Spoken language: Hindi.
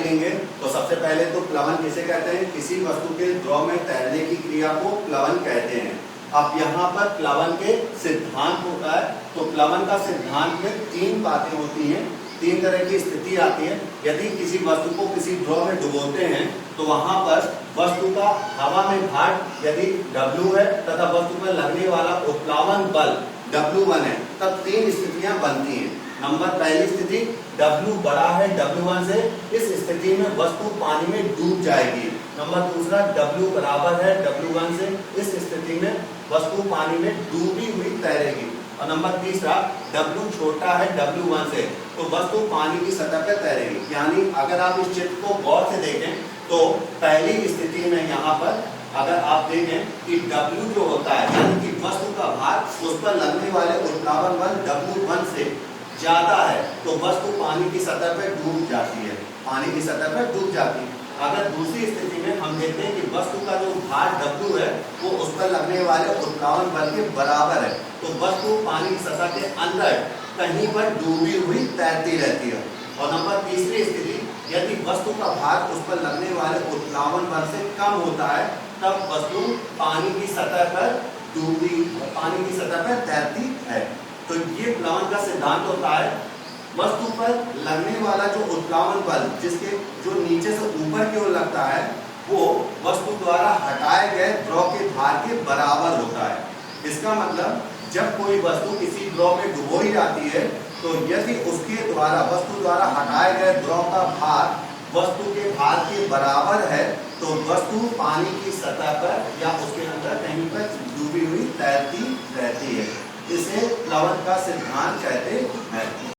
देखेंगे तो सबसे पहले तो प्लवन किसे कहते हैं? किसी वस्तु के द्रव में तैरने की क्रिया को प्लवन कहते हैं। अब यहाँ पर प्लवन के सिद्धांत होता है, तो प्लवन का सिद्धांत में तीन बातें होती हैं, तीन तरह की स्थिति आती है। यदि किसी वस्तु को किसी द्रव में डुबोते हैं तो वहां पर वस्तु का हवा में भार यदि W है तथा वस्तु पर लगने वाला उत्प्लावन बल W1 है, तब तीन स्थितियां बनती हैं। नंबर पहली स्थिति, W बड़ा है W1 से, इस स्थिति में वस्तु पानी में डूब जाएगी। नंबर दूसरा, W बराबर है W1 से, इस स्थिति में वस्तु पानी में डूबी हुई तैरेगी। और नंबर तीसरा, W छोटा है W1 से, तो वस्तु पानी की सतह पर तैरेगी। यानी अगर आप इस चित्र को गौर से देखें तो पहली स्थिति में यहाँ पर अगर आप देखें कि W जो होता है यानी कि वस्तु का भार उस पर लगने वाले उत्प्लावन बल W1 से ज्यादा है, तो वस्तु पानी की सतह पर डूब जाती है, पानी की सतह पर डूब जाती है। अगर दूसरी स्थिति में हम देखते हैं कि वस्तु का जो भार W है वो उस पर लगने वाले उत्प्लावन बल के बराबर है, तो वस्तु पानी की सतह के अंदर कहीं पर डूबी हुई तैरती रहती है। और नंबर तीसरी स्थिति, यदि वस्तु का भार उस पर लगने वाले उत्प्लावन बल से कम होता है, तब वस्तु पानी की सतह पर पानी की सतह पर तैरती है। तो ये प्लवन का सिद्धांत होता है, वस्तु पर लगने वाला जो उत्प्लावन बल जिसके जो नीचे से ऊपर की ओर लगता है वो वस्तु द्वारा हटाए गए द्रव के भार के बराबर होता है। इसका मतलब जब कोई वस्तु किसी द्रव में डुबोई जाती है तो यदि उसके द्वारा वस्तु द्वारा हटाए गए द्रव का भार वस्तु के भार के बराबर है तो वस्तु पानी की सतह पर या उसके अंदर कहीं पर डूबी हुई तैरती रहती है। इसे प्लवन का सिद्धांत कहते हैं।